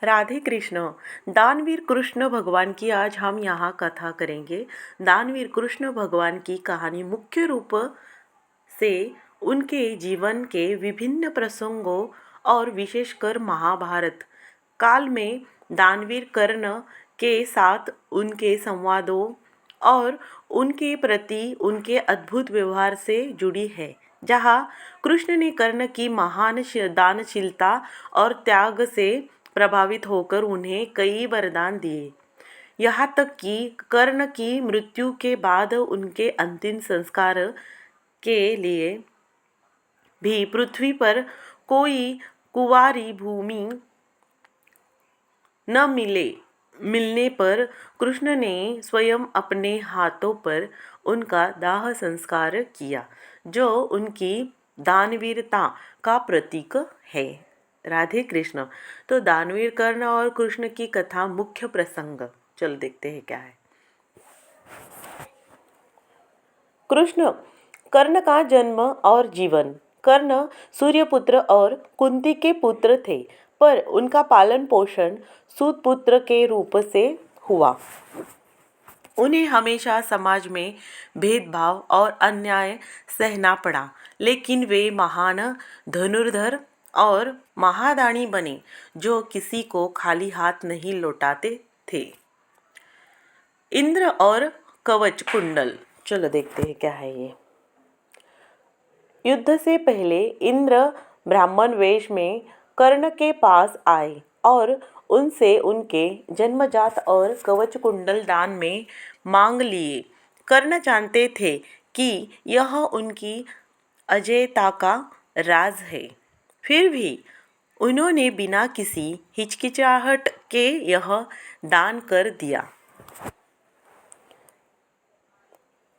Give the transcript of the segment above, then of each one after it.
राधे कृष्ण। दानवीर कृष्ण भगवान की आज हम यहाँ कथा करेंगे। दानवीर कृष्ण भगवान की कहानी मुख्य रूप से उनके जीवन के विभिन्न प्रसंगों और विशेषकर महाभारत काल में दानवीर कर्ण के साथ उनके संवादों और उनके प्रति उनके अद्भुत व्यवहार से जुड़ी है। जहाँ कृष्ण ने कर्ण की महान दानशीलता और त्याग से प्रभावित होकर उन्हें कई वरदान दिए। यहाँ तक कि कर्ण की मृत्यु के बाद उनके अंतिम संस्कार के लिए भी पृथ्वी पर कोई कुंवारी भूमि न मिलने पर कृष्ण ने स्वयं अपने हाथों पर उनका दाह संस्कार किया, जो उनकी दानवीरता का प्रतीक है। राधे कृष्ण। तो दानवीर कर्ण और कृष्ण की कथा मुख्य प्रसंग चल देखते हैं क्या है। कृष्ण कर्ण का जन्म और जीवन। कर्ण सूर्यपुत्र और कुंती के पुत्र थे, पर उनका पालन पोषण सूत पुत्र के रूप से हुआ। उन्हें हमेशा समाज में भेदभाव और अन्याय सहना पड़ा, लेकिन वे महान धनुर्धर और महादानी बने, जो किसी को खाली हाथ नहीं लौटाते थे। इंद्र और कवच कुंडल। चलो देखते हैं क्या है ये। युद्ध से पहले इंद्र ब्राह्मण वेश में कर्ण के पास आए और उनसे उनके जन्मजात और कवच कुंडल दान में मांग लिए। कर्ण जानते थे कि यह उनकी अजेयता का राज है, फिर भी उन्होंने बिना किसी हिचकिचाहट के यह दान कर दिया।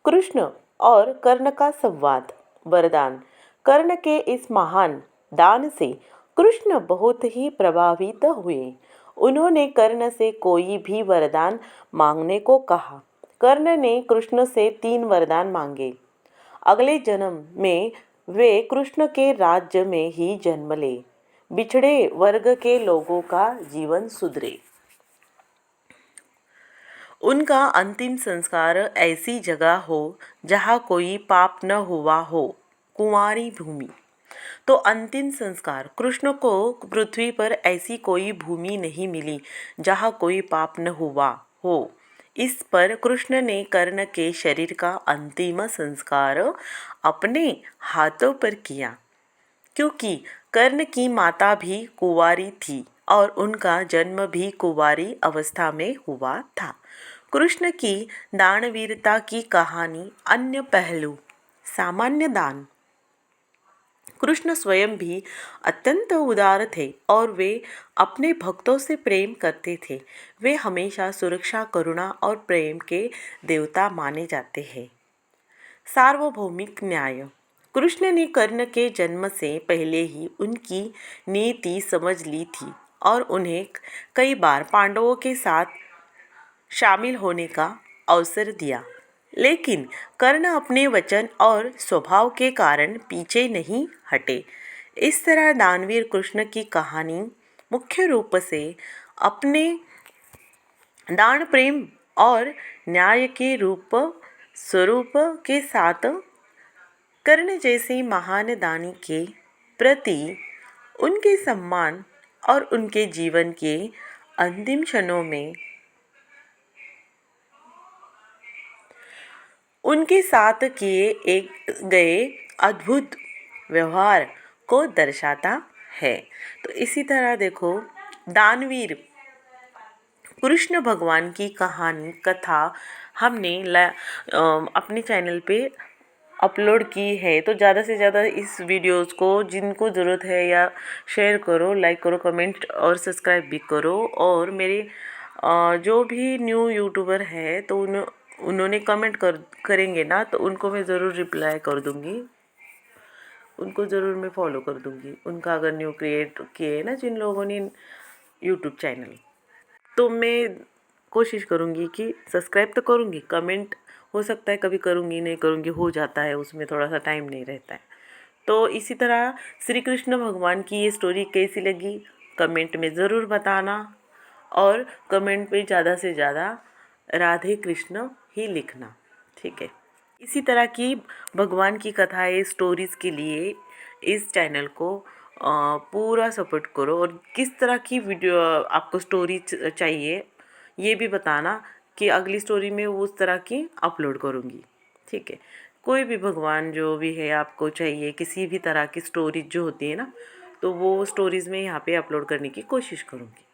कृष्ण और कर्ण का संवाद। वरदान। कर्ण के इस महान दान से कृष्ण बहुत ही प्रभावित हुए। उन्होंने कर्ण से कोई भी वरदान मांगने को कहा। कर्ण ने कृष्ण से 3 वरदान मांगे। अगले जन्म में वे कृष्ण के राज्य में ही जन्म ले, बिछड़े वर्ग के लोगों का जीवन सुधरे। उनका अंतिम संस्कार ऐसी जगह हो जहाँ कोई पाप न हुआ हो, कुंवारी भूमि। तो अंतिम संस्कार। कृष्ण को पृथ्वी पर ऐसी कोई भूमि नहीं मिली जहाँ कोई पाप न हुआ हो। इस पर कृष्ण ने कर्ण के शरीर का अंतिम संस्कार अपने हाथों पर किया, क्योंकि कर्ण की माता भी कुंवारी थी और उनका जन्म भी कुंवारी अवस्था में हुआ था। कृष्ण की दानवीरता की कहानी। अन्य पहलू। सामान्य दान। कृष्ण स्वयं भी अत्यंत उदार थे और वे अपने भक्तों से प्रेम करते थे। वे हमेशा सुरक्षा, करुणा और प्रेम के देवता माने जाते हैं। सार्वभौमिक न्याय। कृष्ण ने कर्ण के जन्म से पहले ही उनकी नीति समझ ली थी और उन्हें कई बार पांडवों के साथ शामिल होने का अवसर दिया, लेकिन कर्ण अपने वचन और स्वभाव के कारण पीछे नहीं हटे। इस तरह दानवीर कृष्ण की कहानी मुख्य रूप से अपने दान, प्रेम और न्याय के स्वरूप के साथ कर्ण जैसे महान दानी के प्रति उनके सम्मान और उनके जीवन के अंतिम क्षणों में उनके साथ किए गए अद्भुत व्यवहार को दर्शाता है। तो इसी तरह देखो, दानवीर कृष्ण भगवान की कहानी कथा हमने अपने चैनल पे अपलोड की है। तो ज़्यादा से ज़्यादा इस वीडियोस को जिनको ज़रूरत है या शेयर करो, लाइक करो, कमेंट और सब्सक्राइब भी करो। और मेरे जो भी न्यू यूट्यूबर है तो उन्होंने कमेंट करेंगे ना, तो उनको मैं ज़रूर रिप्लाई कर दूँगी, उनको ज़रूर मैं फॉलो कर दूँगी। उनका अगर न्यू क्रिएट किए ना जिन लोगों ने यूट्यूब चैनल, तो मैं कोशिश करूँगी कि सब्सक्राइब तो करूँगी, कमेंट हो सकता है कभी करूँगी नहीं करूँगी, हो जाता है, उसमें थोड़ा सा टाइम नहीं रहता है। तो इसी तरह श्री कृष्ण भगवान की ये स्टोरी कैसी लगी कमेंट में ज़रूर बताना और कमेंट में ज़्यादा से ज़्यादा राधे कृष्ण ही लिखना, ठीक है। इसी तरह की भगवान की कथाएं स्टोरीज़ के लिए इस चैनल को पूरा सपोर्ट करो और किस तरह की वीडियो आपको स्टोरी चाहिए ये भी बताना कि अगली स्टोरी में वो उस तरह की अपलोड करूँगी, ठीक है। कोई भी भगवान जो भी है आपको चाहिए किसी भी तरह की स्टोरीज जो होती है ना, तो वो स्टोरीज़ में यहाँ पे अपलोड करने की कोशिश करूँगी।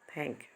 Thank you.